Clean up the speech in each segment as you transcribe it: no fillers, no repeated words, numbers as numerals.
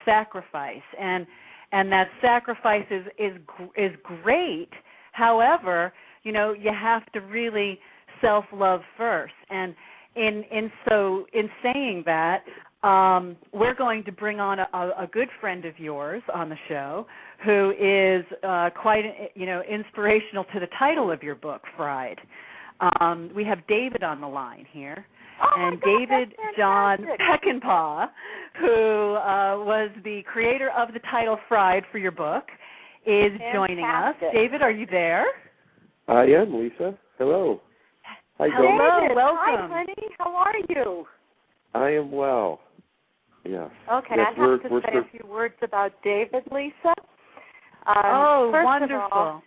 sacrifice, and that sacrifice is great. However, you have to really self-love first. And in saying that, we're going to bring on a good friend of yours on the show who is quite inspirational to the title of your book, Fried. We have David on the line here. And David John Peckinpah, who was the creator of the title Fried for your book, is joining us. David, are you there? I am, Lisa. Hello. Hi, Hello, welcome. Hi, honey. How are you? I am well. Yes. Okay, yes, I have to say a few words about David, Lisa. First wonderful. Of all,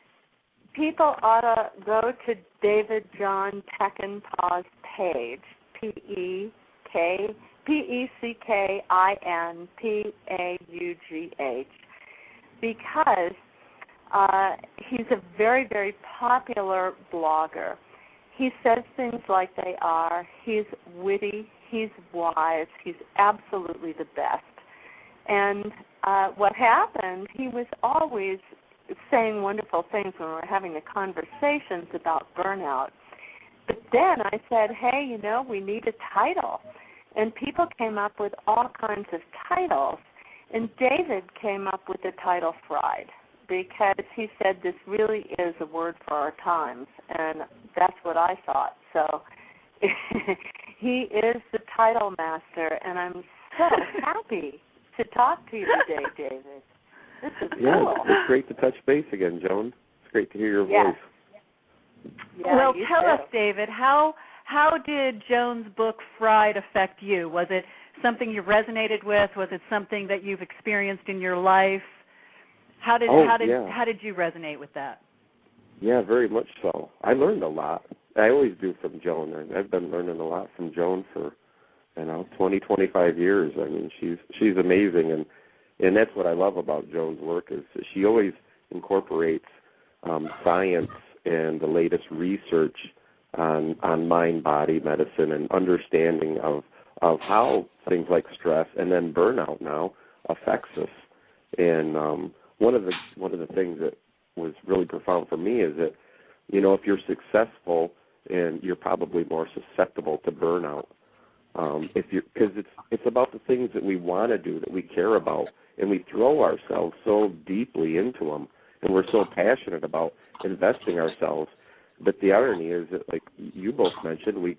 people ought to go to David John Peckinpah's page, Peckinpagh, because he's a very, very popular blogger. He says things like they are. He's witty. He's wise. He's absolutely the best. And what happened, he was always saying wonderful things when we were having the conversations about burnout. But then I said, hey, we need a title. And people came up with all kinds of titles. And David came up with the title Fried because he said this really is a word for our times. And that's what I thought. So he is the title master, and I'm so happy to talk to you today, David. This is cool. It's great to touch base again, Joan. It's great to hear your voice. Yeah, well, tell us, David, how did Joan's book Fried affect you? Was it something you resonated with? Was it something that you've experienced in your life? How did you resonate with that? Yeah, very much so. I learned a lot. I always do from Joan. I've been learning a lot from Joan for 20, 25 years. I mean, she's amazing, and that's what I love about Joan's work is she always incorporates science and the latest research on mind-body medicine and understanding of how things like stress and then burnout now affects us. And one of the things that was really profound for me is that, if you're successful, and you're probably more susceptible to burnout, because it's about the things that we want to do, that we care about, and we throw ourselves so deeply into them, and we're so passionate about investing ourselves. But the irony is that, like you both mentioned,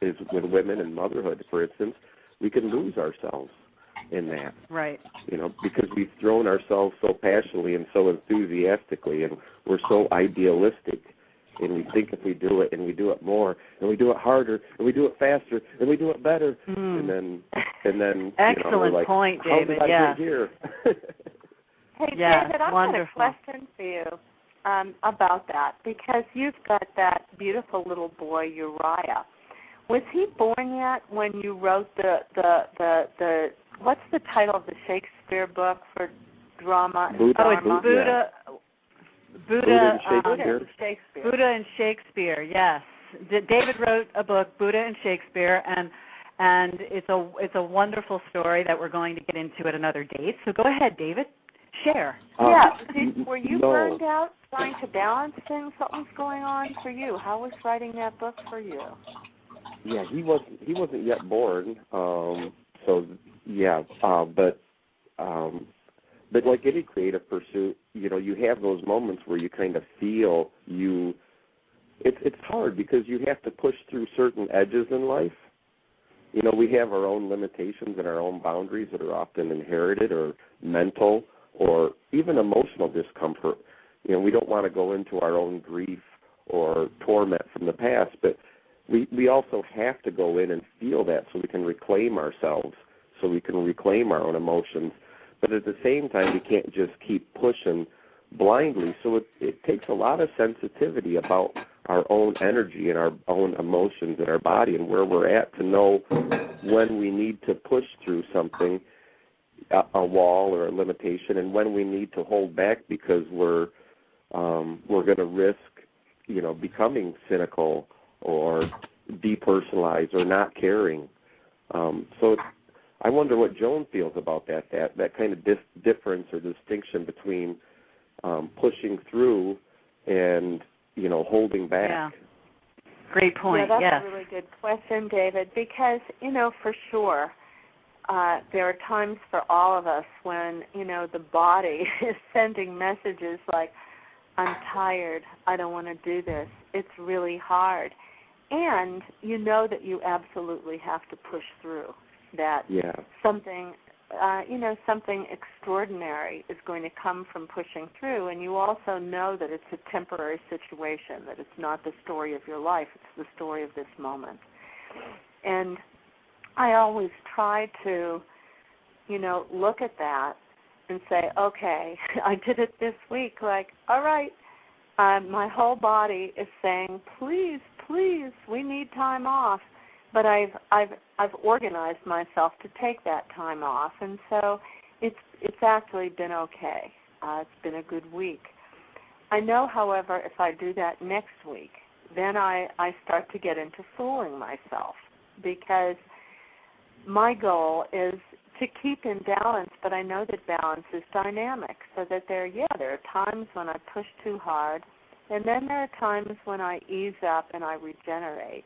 is with women and motherhood, for instance, we can lose ourselves in that. Right. Because we've thrown ourselves so passionately and so enthusiastically, and we're so idealistic. And we think if we do it, and we do it more, and we do it harder, and we do it faster, and we do it better, and then excellent we're like, point, how David. did I get here? Hey, David, I've got a question for you about that, because you've got that beautiful little boy Uriah. Was he born yet when you wrote the what's the title of the Shakespeare book for drama? Buddha. Buddha and Shakespeare. Buddha and Shakespeare, yes. David wrote a book, Buddha and Shakespeare, and it's a wonderful story that we're going to get into at another date. So go ahead, David. Share. Were you burned out trying to balance things? What was going on for you? How was writing that book for you? Yeah, he wasn't yet born. But like any creative pursuit, you have those moments where you kind of feel it's hard because you have to push through certain edges in life. We have our own limitations and our own boundaries that are often inherited or mental or even emotional discomfort. We don't want to go into our own grief or torment from the past, but we also have to go in and feel that so we can reclaim ourselves, so we can reclaim our own emotions. But at the same time, we can't just keep pushing blindly. So it takes a lot of sensitivity about our own energy and our own emotions in our body and where we're at to know when we need to push through something, a wall or a limitation, and when we need to hold back because we're going to risk, becoming cynical or depersonalized or not caring. So I wonder what Joan feels about that kind of difference or distinction between pushing through and, holding back. Yeah. Great point. Yeah, yes. that's a really good question, David, because, for sure, there are times for all of us when, the body is sending messages like, I'm tired, I don't want to do this, it's really hard. And you know that you absolutely have to push through, that something, something extraordinary is going to come from pushing through, and you also know that it's a temporary situation, that it's not the story of your life, it's the story of this moment. And I always try to, look at that and say, okay, I did it this week, like, all right, my whole body is saying, please, we need time off. But I've organized myself to take that time off, and so it's actually been okay. It's been a good week. I know, however, if I do that next week, then I start to get into fooling myself, because my goal is to keep in balance, but I know that balance is dynamic, so that there are times when I push too hard, and then there are times when I ease up and I regenerate.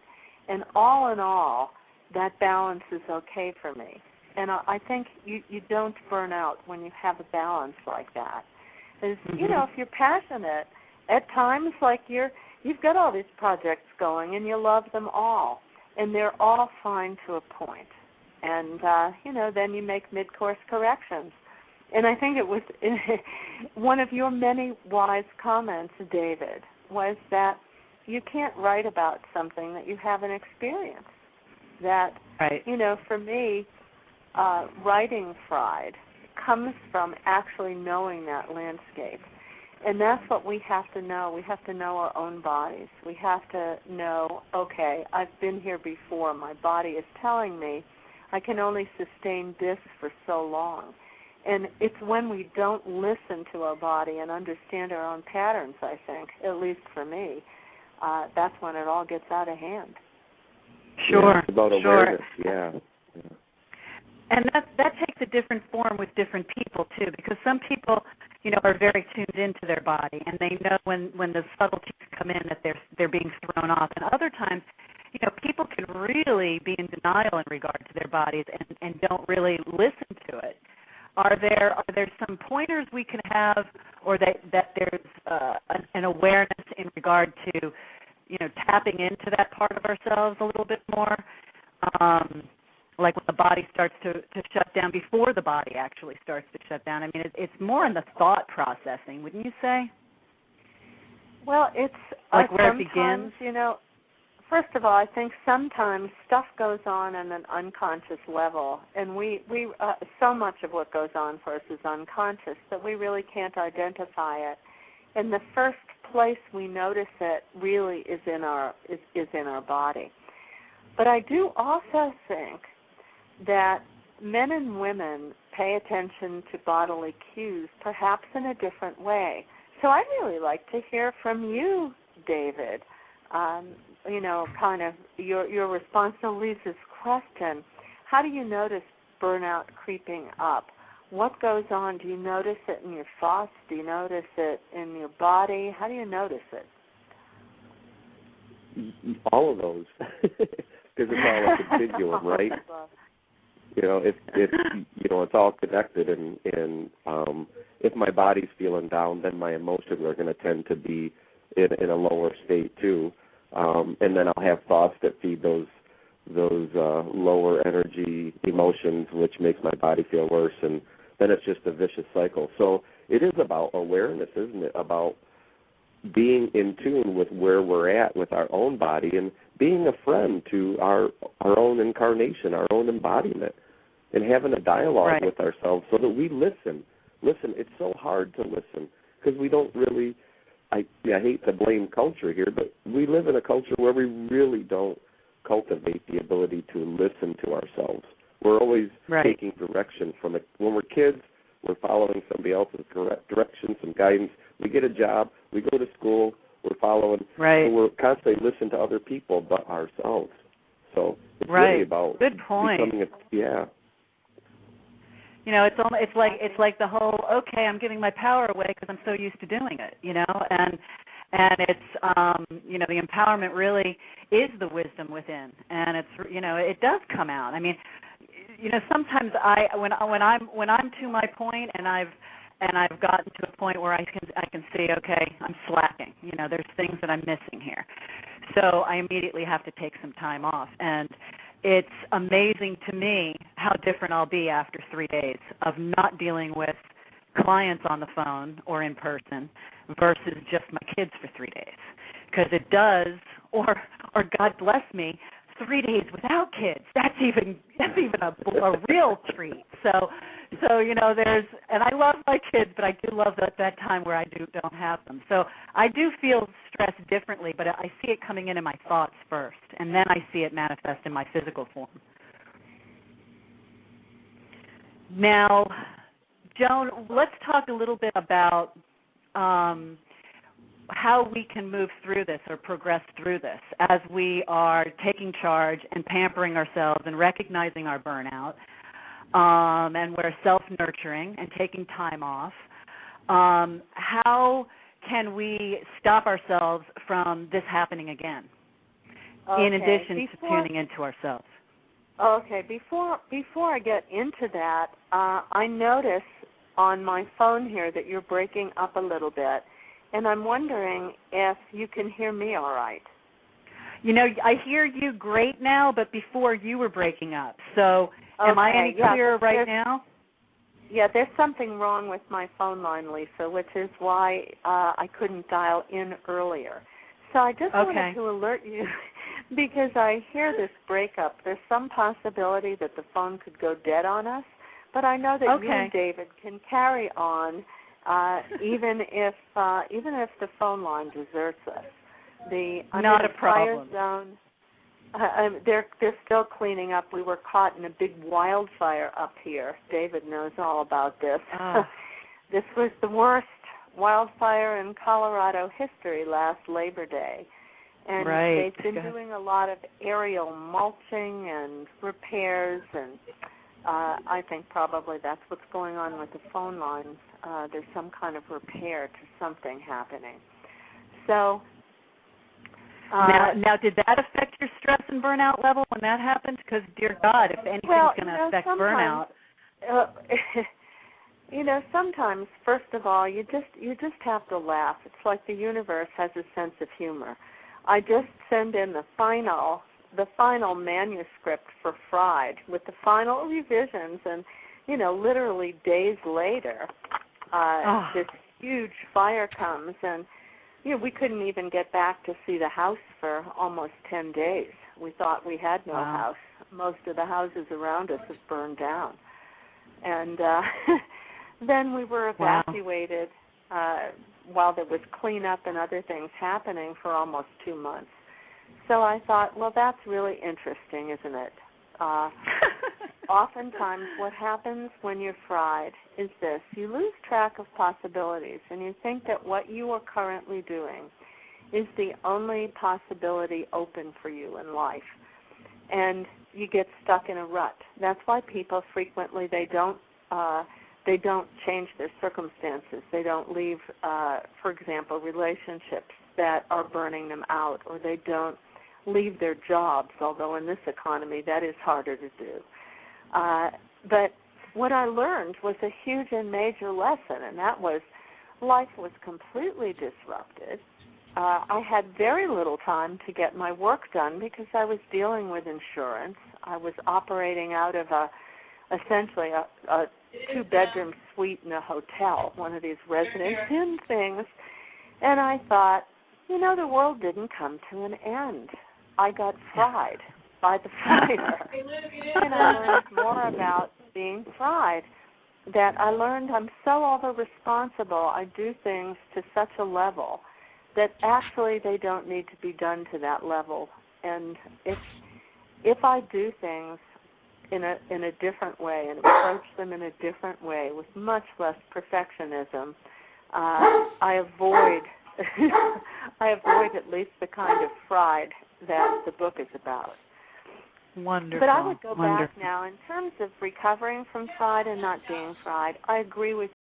And all in all, that balance is okay for me. And I think you don't burn out when you have a balance like that. If you're passionate, at times, like you've got all these projects going and you love them all, and they're all fine to a point. And, then you make mid-course corrections. And I think it was one of your many wise comments, David, was that you can't write about something that you haven't experienced. That, for me, writing Fried comes from actually knowing that landscape. And that's what we have to know. We have to know our own bodies. We have to know, okay, I've been here before. My body is telling me I can only sustain this for so long. And it's when we don't listen to our body and understand our own patterns, I think, at least for me, that's when it all gets out of hand. Sure. It's about awareness, yeah. And that takes a different form with different people, too, because some people, are very tuned into their body, and they know when the subtleties come in that they're being thrown off. And other times, people can really be in denial in regard to their bodies and don't really listen to it. Are there some pointers we can have, or that there's an awareness in regard to, tapping into that part of ourselves a little bit more, like when the body starts to shut down before the body actually starts to shut down? I mean, it's more in the thought processing, wouldn't you say? Well, it's like where it begins. First of all, I think sometimes stuff goes on an unconscious level, and we so much of what goes on for us is unconscious that we really can't identify it. And the first place we notice it really is in our body. But I do also think that men and women pay attention to bodily cues perhaps in a different way. So I'd really like to hear from you, David. Kind of your response to Lisa's question. How do you notice burnout creeping up? What goes on? Do you notice it in your thoughts? Do you notice it in your body? How do you notice it? All of those, because it's all a continuum, right? It's all connected, and if my body's feeling down, then my emotions are going to tend to be in a lower state too. And then I'll have thoughts that feed those lower energy emotions, which makes my body feel worse, and then it's just a vicious cycle. So it is about awareness, isn't it? About being in tune with where we're at with our own body and being a friend to our own incarnation, our own embodiment, and having a dialogue with ourselves so that we listen. Listen, it's so hard to listen because we don't really. I hate to blame culture here, but we live in a culture where we really don't cultivate the ability to listen to ourselves. We're always taking direction from it. When we're kids, we're following somebody else's direction, some guidance. We get a job, we go to school, we're following. So we're constantly listening to other people but ourselves. So it's really about Good point. becoming It's like the whole, okay, I'm giving my power away because I'm so used to doing it, and it's the empowerment really is the wisdom within, and it's it does come out. I mean, sometimes when I'm to my point and I've gotten to a point where I can see, okay, I'm slacking. There's things that I'm missing here, so I immediately have to take some time off. And it's amazing to me how different I'll be after 3 days of not dealing with clients on the phone or in person versus just my kids for 3 days. Because it does, or God bless me, 3 days without kids. That's even a real treat. So there's, and I love my kids, but I do love that time where I don't have them. So I do feel stress differently, but I see it coming in my thoughts first, and then I see it manifest in my physical form. Now, Joan, let's talk a little bit about how we can move through this or progress through this as we are taking charge and pampering ourselves and recognizing our burnout, and we're self-nurturing and taking time off. How can we stop ourselves from this happening again, in addition to tuning into ourselves? Okay, before I get into that, I notice on my phone here that you're breaking up a little bit, and I'm wondering if you can hear me all right. I hear you great now, but before you were breaking up. So am I any clearer right now? Yeah, there's something wrong with my phone line, Lisa, which is why I couldn't dial in earlier. So I just wanted to alert you because I hear this breakup. There's some possibility that the phone could go dead on us, but I know that you and David can carry on even if the phone line deserts us. Not a problem. Fire zone, they're still cleaning up. We were caught in a big wildfire up here. David knows all about this. This was the worst wildfire in Colorado history last Labor Day. And they've been doing a lot of aerial mulching and repairs, and I think probably that's what's going on with the phone lines. There's some kind of repair to something happening. So now, did that affect your stress and burnout level when that happened? Because, dear God, if anything's going to affect burnout. Sometimes, first of all, you just have to laugh. It's like the universe has a sense of humor. I just send in the final manuscript for Fried with the final revisions, and literally days later, this huge fire comes, and we couldn't even get back to see the house for almost 10 days. We thought we had no house. Most of the houses around us have burned down, and then we were evacuated while there was cleanup and other things happening for almost 2 months. So I thought, well, that's really interesting, isn't it? Oftentimes what happens when you're fried is this. You lose track of possibilities, and you think that what you are currently doing is the only possibility open for you in life. And you get stuck in a rut. That's why people frequently, they don't change their circumstances. They don't leave, for example, relationships that are burning them out, or they don't leave their jobs, although in this economy that is harder to do. But what I learned was a huge and major lesson, and that was life was completely disrupted. I had very little time to get my work done because I was dealing with insurance. I was operating out of essentially a two-bedroom suite in a hotel, one of these residence inn things. And I thought, the world didn't come to an end. I got fried by the fire. And I learned more about being fried, that I learned I'm so over-responsible. I do things to such a level that actually they don't need to be done to that level. And if I do things in a different way and approach them in a different way with much less perfectionism, I avoid at least the kind of fried that the book is about. Wonderful. But I would go Wonderful. back now. In terms of recovering from fried and not being fried, I agree with